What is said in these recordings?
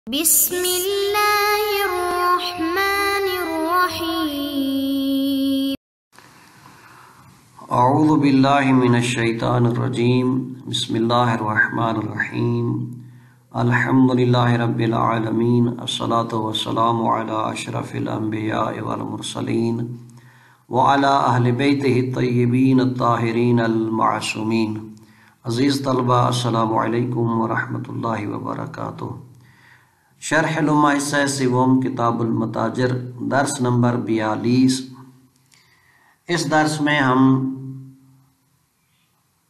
بسم اللہ الرحمن الرحیم اعوذ باللہ من الشیطان الرجیم بسم اللہ الرحمن الرحیم الحمدللہ رب العالمین الصلاة والسلام علی اشرف الانبیاء والمرسلین وعلی اہل بیتہ الطیبین الطاہرین المعصومین۔ عزیز طلبہ السلام علیکم ورحمۃ اللہ وبرکاتہ۔ شرح لمحہ حصہ سوم کتاب المتاجر درس نمبر 42۔ اس درس میں ہم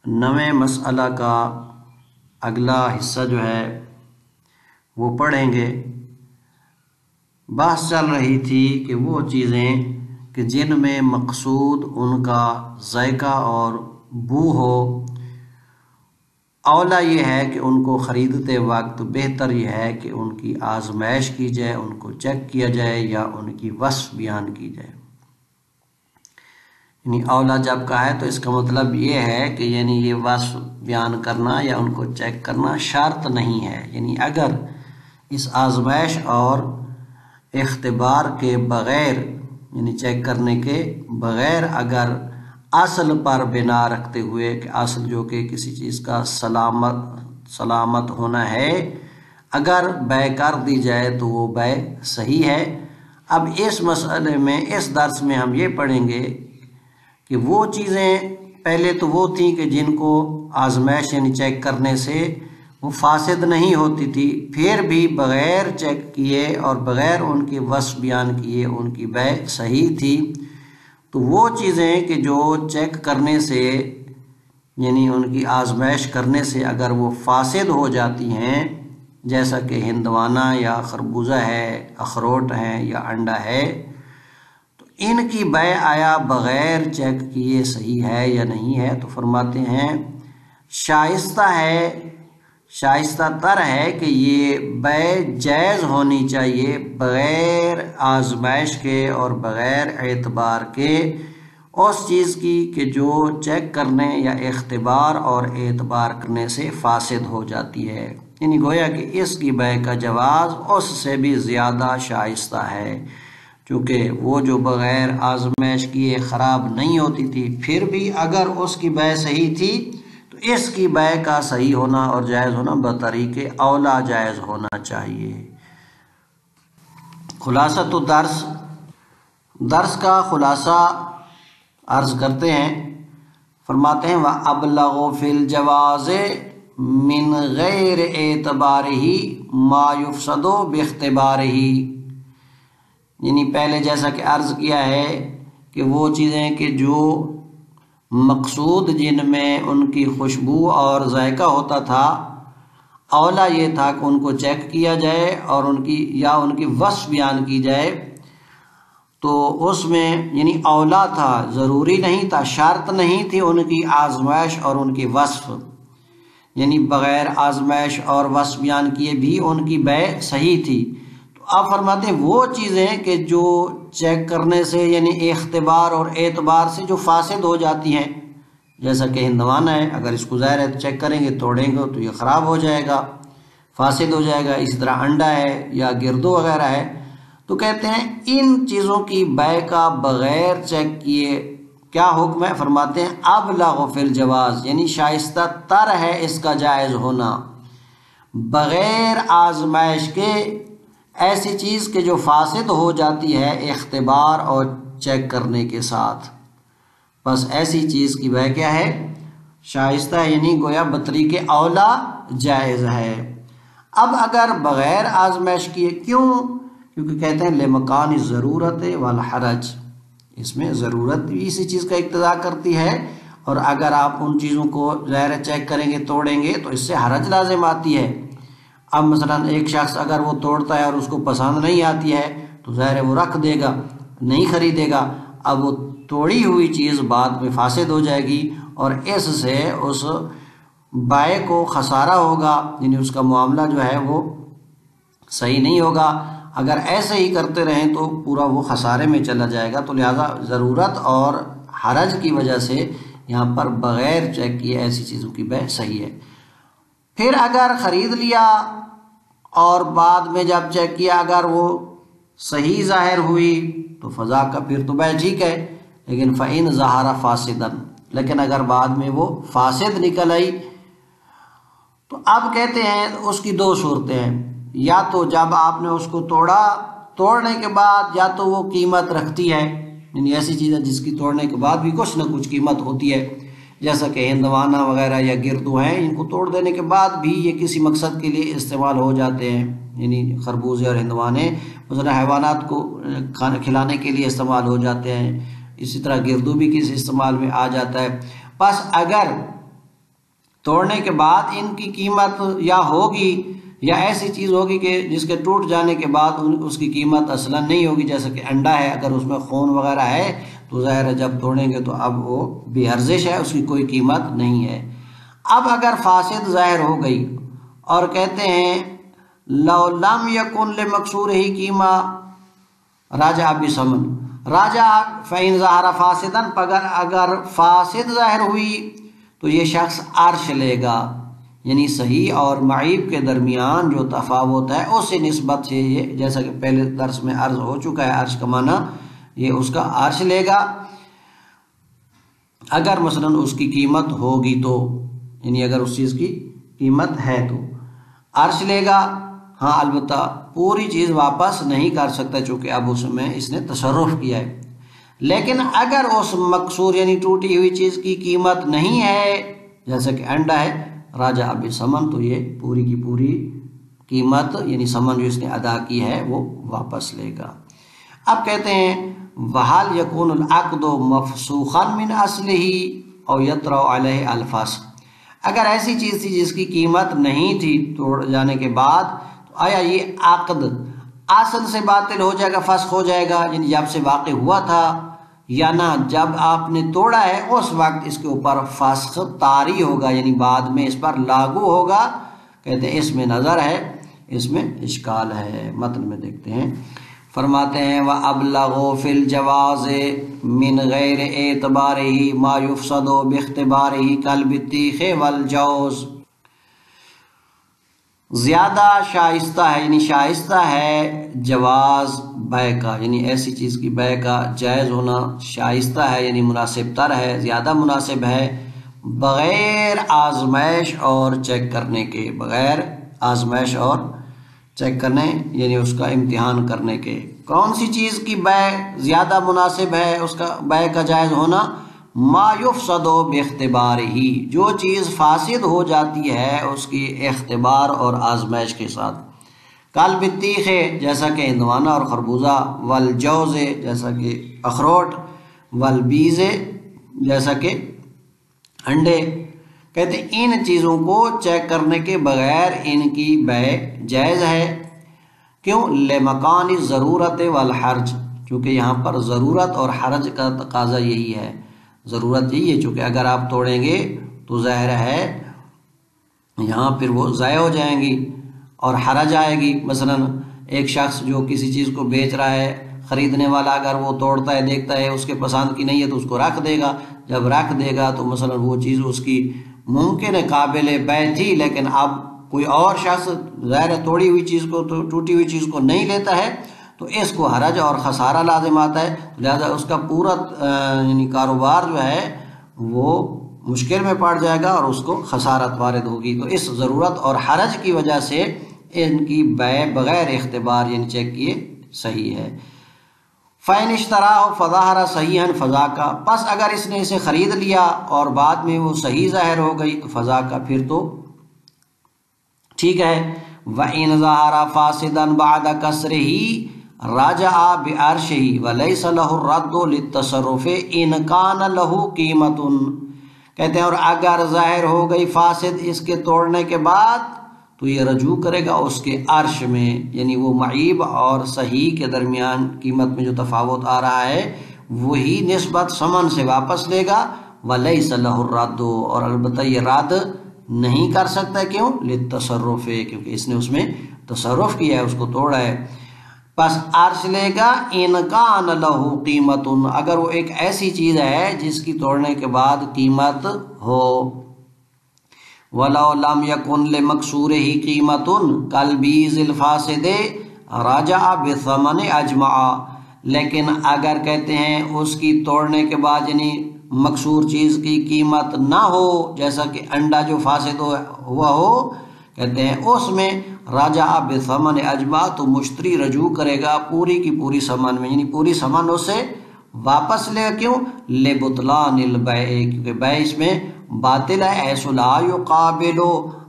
نویں مسئلہ کا اگلا حصہ جو ہے وہ پڑھیں گے۔ بحث چل رہی تھی کہ وہ چیزیں کہ جن میں مقصود ان کا ذائقہ اور بو ہو، اولا یہ ہے کہ ان کو خریدتے وقت بہتر یہ ہے کہ ان کی آزمائش کی جائے، ان کو چیک کیا جائے یا ان کی وصف بیان کی جائے۔ یعنی اولا جب کہا ہے تو اس کا مطلب یہ ہے کہ یعنی یہ وصف بیان کرنا یا ان کو چیک کرنا شرط نہیں ہے۔ یعنی اگر اس آزمائش اور اختبار کے بغیر یعنی چیک کرنے کے بغیر اگر اصل پر بنا رکھتے ہوئے کہ اصل جو کہ کسی چیز کا سلامت ہونا ہے، اگر بے کر دی جائے تو وہ بے صحیح ہے۔ اب اس مسئلے میں اس درس میں ہم یہ پڑھیں گے کہ وہ چیزیں پہلے تو وہ تھیں کہ جن کو آزمائش یعنی چیک کرنے سے وہ فاسد نہیں ہوتی تھی، پھر بھی بغیر چیک کیے اور بغیر ان کی وصف بیان کیے ان کی بے صحیح تھی۔ تو وہ چیزیں کہ جو چیک کرنے سے یعنی ان کی آزمائش کرنے سے اگر وہ فاسد ہو جاتی ہیں، جیسا کہ ہندوانہ یا خربوزہ ہے، اخروٹ ہے یا انڈا ہے، تو ان کی بے آیا بغیر چیک کیے صحیح ہے یا نہیں ہے؟ تو فرماتے ہیں شائستہ تر ہے کہ یہ بے جائز ہونی چاہیے بغیر آزمائش کے اور بغیر اعتبار کے اس چیز کی کہ جو چیک کرنے یا اختبار اور اعتبار کرنے سے فاسد ہو جاتی ہے۔ یعنی گویا کہ اس کی بے کا جواز اس سے بھی زیادہ شائستہ ہے، چونکہ وہ جو بغیر آزمائش کیے خراب نہیں ہوتی تھی، پھر بھی اگر اس کی بے صحیح تھی تو اس کی بے کا صحیح ہونا اور جائز ہونا بطریق اولا جائز ہونا چاہیے۔ خلاصہ تو درس کا خلاصہ عرض کرتے ہیں۔ فرماتے ہیں وَأَبْلَغُ فِي الْجَوَازِ مِنْ غَيْرِ اعْتِبَارِهِ مَا يُفْسَدُ بِاخْتِبَارِهِ۔ یعنی پہلے جیسا کہ عرض کیا ہے کہ وہ چیزیں کہ جو مقصود جن میں ان کی خوشبو اور ذائقہ ہوتا تھا، اولا یہ تھا کہ ان کو چیک کیا جائے اور ان کی وصف بیان کی جائے، تو اس میں یعنی اولا تھا، ضروری نہیں تھا، شرط نہیں تھی ان کی آزمائش اور ان کی وصف، یعنی بغیر آزمائش اور وصف بیان کیے بھی ان کی بے صحیح تھی۔ تو آپ فرماتے ہیں وہ چیزیں کہ جو چیک کرنے سے یعنی اختبار اور اعتبار سے جو فاسد ہو جاتی ہیں، جیسا کہ ہندوانہ ہے، اگر اس کو ظاہر ہے چیک کریں گے توڑیں گے تو یہ خراب ہو جائے گا، فاسد ہو جائے گا۔ اسی طرح انڈا ہے یا گردو وغیرہ ہے، تو کہتے ہیں ان چیزوں کی بے کا بغیر چیک کیے کیا حکم ہے؟ فرماتے ہیں ابلغ فی الجواز، یعنی شائستہ تر ہے اس کا جائز ہونا بغیر آزمائش کے ایسی چیز کہ جو فاسد ہو جاتی ہے اختبار اور چیک کرنے کے ساتھ، بس ایسی چیز کی بے کیا ہے؟ شائستہ ہے، یعنی گویا بطریق اولا جائز ہے۔ اب اگر بغیر آزمائش کیے، کیونکہ کہتے ہیں لمکان ضرورت والحرج، اس میں ضرورت بھی اسی چیز کا اقتضا کرتی ہے، اور اگر آپ ان چیزوں کو ظاہر چیک کریں گے توڑیں گے تو اس سے حرج لازم آتی ہے۔ اب مثلا ایک شخص اگر وہ توڑتا ہے اور اس کو پسند نہیں آتی ہے تو ظاہر وہ رکھ دے گا، نہیں خریدے گا۔ اب وہ توڑی ہوئی چیز بعد میں فاسد ہو جائے گی اور اس سے اس بائع کو خسارہ ہوگا، یعنی اس کا معاملہ جو ہے وہ صحیح نہیں ہوگا۔ اگر ایسے ہی کرتے رہیں تو پورا وہ خسارے میں چلا جائے گا۔ تو لہذا ضرورت اور حرج کی وجہ سے یہاں پر بغیر چیک کیے ایسی چیزوں کی بے صحیح ہے۔ پھر اگر خرید لیا اور بعد میں جب چیک کیا اگر وہ صحیح ظاہر ہوئی تو فضا کا پھر تو بے ٹھیک ہے، لیکن فَإِنْ ظَهَرَ فَاسِدًا، لیکن اگر بعد میں وہ فاسد نکل آئی تو اب کہتے ہیں اس کی دو صورتیں ہیں، یا تو جب آپ نے اس کو توڑا، توڑنے کے بعد یا تو وہ قیمت رکھتی ہے، یعنی ایسی چیز ہے جس کی توڑنے کے بعد بھی کچھ نہ کچھ قیمت ہوتی ہے، جیسا کہ ہندوانہ وغیرہ یا گردو ہیں، ان کو توڑ دینے کے بعد بھی یہ کسی مقصد کے لیے استعمال ہو جاتے ہیں، یعنی خربوزے اور ہندوانے مثلا حیوانات کو کھانا کھلانے کے لیے استعمال ہو جاتے ہیں، اسی طرح گردو بھی کسی استعمال میں آ جاتا ہے۔ بس اگر توڑنے کے بعد ان کی قیمت یا ہوگی یا ایسی چیز ہوگی کہ جس کے ٹوٹ جانے کے بعد اس کی قیمت اصلا نہیں ہوگی، جیسا کہ انڈا ہے، اگر اس میں خون وغیرہ ہے تو ظاہر ہے جب توڑیں گے تو اب وہ بے ارزش ہے، اس کی کوئی قیمت نہیں ہے۔ اب اگر فاسد ظاہر ہو گئی اور کہتے ہیں لو لم یکن لمکسورہ قیمہ راجع بثمن، راجع فإن ظہر فاسداً، اگر فاسد ظاہر ہوئی تو یہ شخص عرش لے گا، یعنی صحیح اور معیب کے درمیان جو تفاوت ہے اس سے نسبت سے یہ، جیسا کہ پہلے درس میں عرض ہو چکا ہے، عرش کا معنی یہ اس کا عرش لے گا اگر مثلا اس کی قیمت ہوگی تو، یعنی اگر اس چیز کی قیمت ہے تو عرش لے گا۔ ہاں البتہ پوری چیز واپس نہیں کر سکتا چونکہ اب اس میں اس نے تصرف کیا ہے، لیکن اگر اس مکسور یعنی ٹوٹی ہوئی چیز کی قیمت نہیں ہے، جیسا کہ انڈا ہے، راجع بثمن، تو یہ پوری کی پوری قیمت یعنی ثمن جو اس نے ادا کی ہے وہ واپس لے گا۔ اب کہتے ہیں وَهَلْ يَكُونُ الْعَقْدُ مَفْسُوخًا مِنْ أَصْلِهِ أَوْ يَطْرَأُ عَلَيْهِ الْفَسْخ، اگر ایسی چیز تھی جس کی قیمت نہیں تھی توڑ جانے کے بعد، تو آیا یہ عقد اصل سے باطل ہو جائے گا، فسخ ہو جائے گا، یعنی جب سے واقع ہوا تھا، یا نہ جب آپ نے توڑا ہے اس وقت اس کے اوپر فسخ طاری ہوگا، یعنی بعد میں اس پر لاگو ہوگا؟ کہتے ہیں اس میں نظر ہے، اس میں اشکال ہے۔ متن میں دیکھتے ہیں، فرماتے ہیں وَأَبْلَغُ فِي الْجَوَازِ مِنْ غَيْرِ اعْتِبَارِهِ مَا يُفْسَدُ بِاخْتِبَارِهِ كَالْبِطِّيخِ وَالْجَوْزِ، زیادہ شائستہ ہے، یعنی شائستہ ہے جواز بے کا، یعنی ایسی چیز کی بے کا جائز ہونا شائستہ ہے، یعنی مناسب تر ہے، زیادہ مناسب ہے، بغیر آزمائش اور چیک کرنے کے، بغیر آزمائش اور چیک کرنے یعنی اس کا امتحان کرنے کے۔ کون سی چیز کی بے زیادہ مناسب ہے اس کا بے کا جائز ہونا؟ ما یفسد باختبارہ، جو چیز فاسد ہو جاتی ہے اس کی اختبار اور آزمائش کے ساتھ، کالبطیخ، جیسا کہ ہندوانہ اور خربوزہ، والجوز، جیسا کہ اخروٹ، والبیز، جیسا کہ انڈے۔ کہتے ہیں ان چیزوں کو چیک کرنے کے بغیر ان کی بے جائز ہے۔ کیوں؟ لمکان ضرورت والحرج، چونکہ یہاں پر ضرورت اور حرج کا تقاضا یہی ہے، ضرورت یہی ہے، چونکہ اگر آپ توڑیں گے تو ظاہر ہے یہاں پھر وہ ضائع ہو جائیں گی اور حرج آئے گی۔ مثلا ایک شخص جو کسی چیز کو بیچ رہا ہے، خریدنے والا اگر وہ توڑتا ہے، دیکھتا ہے اس کے پسند کی نہیں ہے تو اس کو رکھ دے گا، جب رکھ دے گا تو مثلا وہ چیز اس کی ممکن ہے قابل بیع تھی، لیکن اب کوئی اور شخص ظاہر توڑی ہوئی چیز کو، ٹوٹی ہوئی چیز کو نہیں لیتا ہے تو اس کو حرج اور خسارہ لازم آتا ہے، لہذا اس کا پورا یعنی کاروبار جو ہے وہ مشکل میں پڑ جائے گا اور اس کو خسارت وارد ہوگی۔ تو اس ضرورت اور حرج کی وجہ سے ان کی بیع بغیر اختبار یعنی چیک کیے صحیح ہے۔ فَإِنِ اشْتَرَاهُ فَظَهَرَ صَحِيحًا فَذَاكَ، پس اگر اس نے اسے خرید لیا اور بعد میں وہ صحیح ظاہر ہو گئی تو فَذَاكَ، پھر تو ٹھیک ہے۔ وَإِنْ ظَهَرَ فَاسِدًا بَعْدَ كَسْرِهِ رَجَعَ بِعَرْشِهِ وَلَيْسَ لَهُ الرَّدُّ لِلتَّصَرُّفِ إِنْ كَانَ لَهُ قِيمَةٌ، کہتے ہیں اور اگر ظاہر ہو گئی فاسد اس کے توڑنے کے بعد تو یہ رجوع کرے گا اس کے عرش میں، یعنی وہ معیب اور صحیح کے درمیان قیمت میں جو تفاوت آ رہا ہے وہی نسبت ثمن سے واپس لے گا۔ وَلَيْسَ لَهُ الرَّدُّ، اور البتہ یہ رد نہیں کر سکتا، کیوں؟ للتصرف، کیونکہ اس نے اس میں تصرف کیا ہے، اس کو توڑا ہے۔ پس عرش لے گا ان کان لہو قیمت، اگر وہ ایک ایسی چیز ہے جس کی توڑنے کے بعد قیمت ہو۔ ولو لم یکن لمکسورہ قیمتن کالبیز الفاسد رجع بثمن اجمع، لیکن اگر کہتے ہیں اس کی توڑنے کے بعد یعنی مکسور چیز کی قیمت نہ ہو، جیسا کہ انڈا جو فاسد ہوا ہو، کہتے ہیں اس میں رجع بثمن اجمع، تو مشتری رجوع کرے گا پوری کی پوری ثمن میں، یعنی پوری ثمن اسے واپس لے. کیوں؟ لبطلان البیع، کیونکہ بیع اس میں باطل ہے. حیث لا یقابل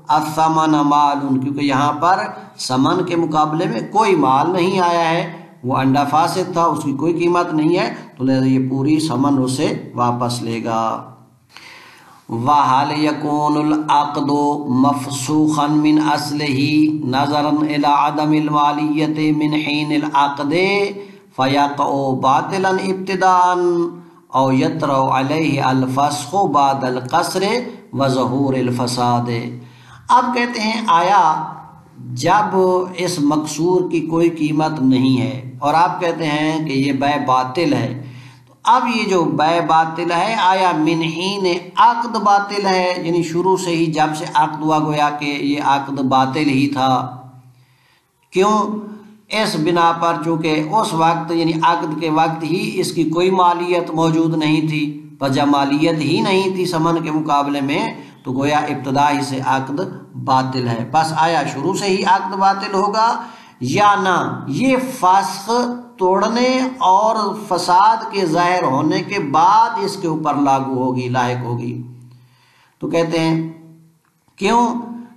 الثمن مال، کیونکہ یہاں پر ثمن کے مقابلے میں کوئی مال نہیں آیا ہے، وہ انڈا فاسد تھا، اس کی کوئی قیمت نہیں ہے، تو لہذا یہ پوری ثمن اسے واپس لے گا. وَهَلْ يَكُونُ الْعَقْدُ مَفْسُوخًا مِنْ أَصْلِهِ نَظَرًا إِلَىٰ عَدَمِ الْمَالِيَّةِ مِنْ حِينِ الْعَقْدِ فَيَقَعُ بَاطِلًا ابْتِدَاءً أَوْ يَطْرَأُ عَلَيْهِ الْفَسْخُ بَعْدَ الْقَصْرِ وَظُهُورِ الْفَسَادِ. اب کہتے ہیں آیا جب اس مکسور کی کوئی قیمت نہیں ہے اور آپ کہتے ہیں کہ یہ بیع باطل ہے، تو اب یہ جو بیع باطل ہے آیا من حین عقد باطل ہے، یعنی شروع سے ہی جب سے عقد ہوا گویا کہ یہ عقد باطل ہی تھا. کیوں؟ اس بنا پر چونکہ اس وقت یعنی عقد کے وقت ہی اس کی کوئی مالیت موجود نہیں تھی، پر جب مالیت ہی نہیں تھی ثمن کے مقابلے میں تو گویا ابتدا ہی سے عقد باطل ہے. بس آیا شروع سے ہی عقد باطل ہوگا یا نہ یہ فسخ توڑنے اور فساد کے ظاہر ہونے کے بعد اس کے اوپر لاگو ہوگی، لاحق ہوگی. تو کہتے ہیں کیوں؟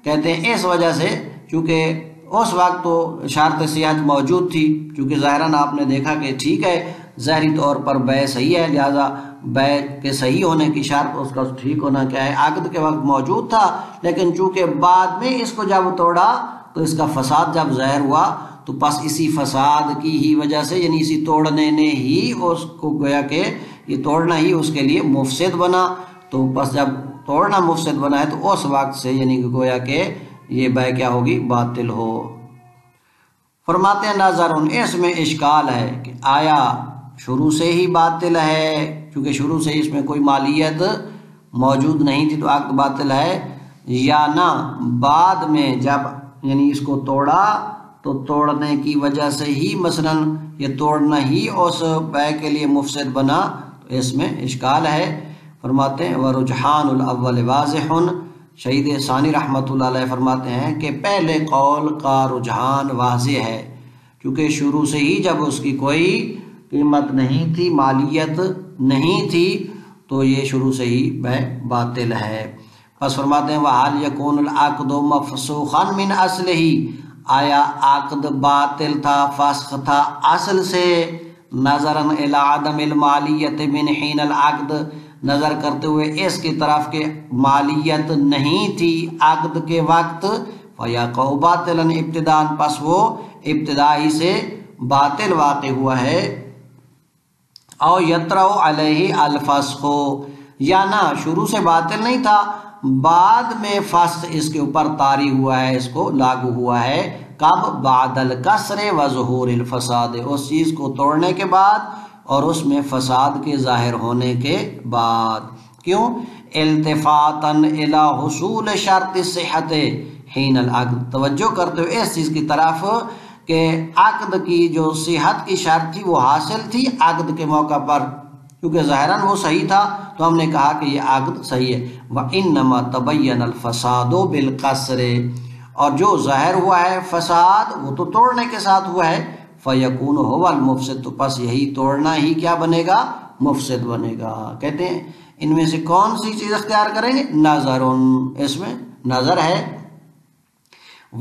کہتے ہیں اس وجہ سے چونکہ اس وقت تو شرط صحت موجود تھی، چونکہ ظاہراً آپ نے دیکھا کہ ٹھیک ہے ظاہری طور پر بیع صحیح ہے، لہذا بیع کے صحیح ہونے کی شرط اس کا ٹھیک ہونا کیا ہے عقد کے وقت موجود تھا، لیکن چونکہ بعد میں اس کو جب توڑا تو اس کا فساد جب ظاہر ہوا تو پس اسی فساد کی ہی وجہ سے یعنی اسی توڑنے نے ہی اس کو گویا کہ یہ توڑنا ہی اس کے لیے مفسد بنا. تو پس جب توڑنا مفسد بنا ہے تو اس وقت سے یعنی کہ گویا کہ یہ بیع کیا ہوگی؟ باطل ہو. فرماتے ہیں نظرن، اس میں اشکال ہے کہ آیا شروع سے ہی باطل ہے کیونکہ شروع سے ہی اس میں کوئی مالیت موجود نہیں تھی تو عقد باطل ہے، یا نہ بعد میں جب یعنی اس کو توڑا تو توڑنے کی وجہ سے ہی مثلاً یہ توڑنا ہی اس بیع کے لیے مفسد بنا، تو اس میں اشکال ہے. فرماتے ہیں ورجحان الاول واضح، شہید ثانی رحمۃ اللہ علیہ فرماتے ہیں کہ پہلے قول کا رجحان واضح ہے، کیونکہ شروع سے ہی جب اس کی کوئی قیمت نہیں تھی، مالیت نہیں تھی، تو یہ شروع سے ہی بیع باطل ہے. پس فرماتے ہیں وَحَلْ يَكُونُ الْعَقْدُ مَفْسُوخًا مِنْ أَصْلِهِ، آیا عقد باطل تھا، فسخ تھا اصل سے، نظراً إِلَىٰ عَدَمِ الْمَالِيَّةِ مِنْ حِينِ الْعَقْدِ، نظر کرتے ہوئے اس کی طرف کہ مالیت نہیں تھی عقد کے وقت، فَيَقَعُ بَاطِلًا ابتداءً، پس وہ ابتدائی سے باطل واقع ہوا ہے. او یطرأ علیہ الفسخ، یا نہ شروع سے باطل نہیں تھا، بعد میں فسخ اس کے اوپر طاری ہوا ہے، اس کو لاگو ہوا ہے. کب؟ بعد الکسر وظہور الفساد، اس چیز کو توڑنے کے بعد اور اس میں فساد کے ظاہر ہونے کے بعد. کیوں؟ التفاتاً الی حصول شرط صحت حین العقد، توجہ کرتے ہوئے اس چیز کی طرف کہ عقد کی جو صحت کی شرط تھی وہ حاصل تھی عقد کے موقع پر، کیونکہ ظاہراً وہ صحیح تھا تو ہم نے کہا کہ یہ عقد صحیح ہے. وَإِنَّمَا تَبَيَّنَ الْفَسَادُ بِالْقَصْرِ، اور جو ظاہر ہوا ہے فساد وہ تو توڑنے کے ساتھ ہوا ہے، فَيَكُونُ هُوَ الْمُفْسِدُ، تو پس یہی توڑنا ہی کیا بنے گا؟ مفسد بنے گا. کہتے ہیں ان میں سے کون سی چیز اختیار کریں گے؟ نظرن، اس میں نظر ہے.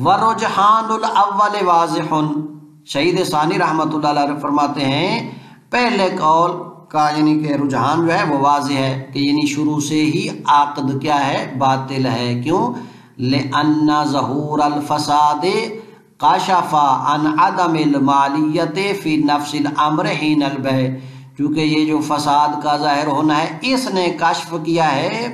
ورجحان الاول واضح، شہید ثانی رحمۃ اللہ علیہ فرماتے ہیں پہلے قول کا یعنی کہ رجحان جو ہے وہ واضح ہے کہ یعنی شروع سے ہی عقد کیا ہے؟ باطل ہے. کیوں؟ لأن ظہور الفساد کاشف عن عدم المالیت فی نفس الامر حین البیع، کیونکہ یہ جو فساد کا ظاہر ہونا ہے اس نے کشف کیا ہے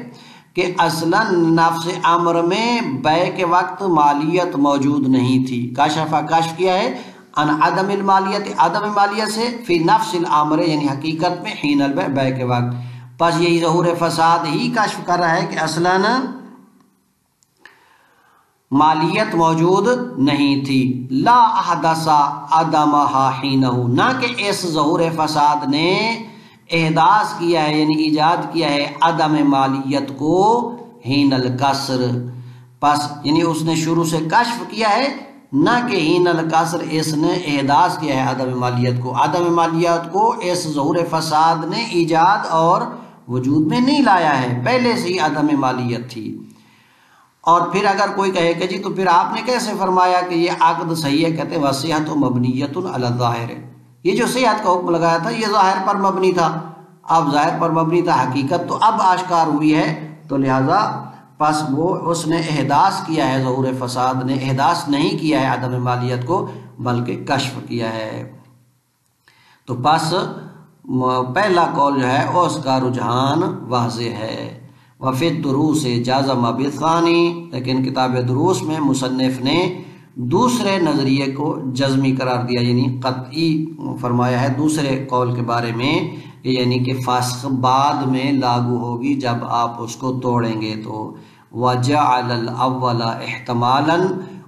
کہ اصلاً نفس امر میں بیع کے وقت مالیت موجود نہیں تھی. کشف کیا ہے ان عدم المالیت، عدم مالیت سے، فی نفس الامر یعنی حقیقت میں، حین البیع بیع کے وقت. پس یہی ظہور فساد ہی کشف کر رہا ہے کہ اصلاً مالیت موجود نہیں تھی، لا احدثا عدمہا حینہ، نہ کہ اس ظہور فساد نے احداث کیا ہے یعنی ایجاد کیا ہے عدم مالیت کو حین الکسر، پس یعنی اس نے شروع سے کشف کیا ہے، نہ کہ حین الکسر اس نے احداث کیا ہے عدم مالیت کو، عدم مالیت کو اس ظہور فساد نے ایجاد اور وجود میں نہیں لایا ہے، پہلے سے ہی عدم مالیت تھی۔ اور پھر اگر کوئی کہے کہ جی تو پھر آپ نے کیسے فرمایا کہ یہ عقد صحیح ہے، کہتے ہیں وصیحت مبنیۃ علی الظاہر، یہ جو صیحت کا حکم لگایا تھا یہ ظاہر پر مبنی تھا، اب ظاہر پر مبنی تھا، حقیقت تو اب آشکار ہوئی ہے، تو لہٰذا پس وہ اس نے احداث کیا ہے، ظہور فساد نے احداث نہیں کیا ہے عدم مالیت کو بلکہ کشف کیا ہے، تو پس پہلا قول جو ہے اس کا رجحان واضح ہے۔ وفی الدروس جازم بالثانی، لیکن کتاب دروس میں مصنف نے دوسرے نظریے کو جزمی قرار دیا، یعنی قطعی فرمایا ہے دوسرے قول کے بارے میں، یعنی کہ فاسخ بعد میں لاگو ہوگی جب آپ اس کو توڑیں گے تو، وجعل الاول احتمالا،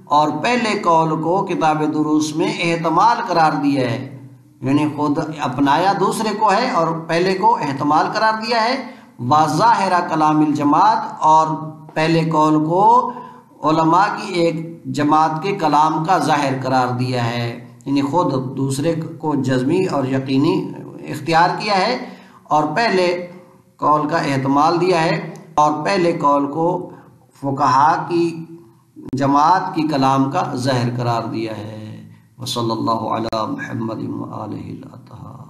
اور پہلے قول کو کتاب دروس میں احتمال قرار دیا ہے، یعنی خود اپنایا دوسرے کو ہے اور پہلے کو احتمال قرار دیا ہے، وظاہر کلام الجماعت، اور پہلے قول کو علماء کی ایک جماعت کے کلام کا ظاہر قرار دیا ہے، یعنی خود دوسرے کو جزمی اور یقینی اختیار کیا ہے اور پہلے قول کا احتمال دیا ہے، اور پہلے قول کو فقہاء کی جماعت کی کلام کا ظاہر قرار دیا ہے۔ وصلی اللہ علی محمد وآلہ الاطہار۔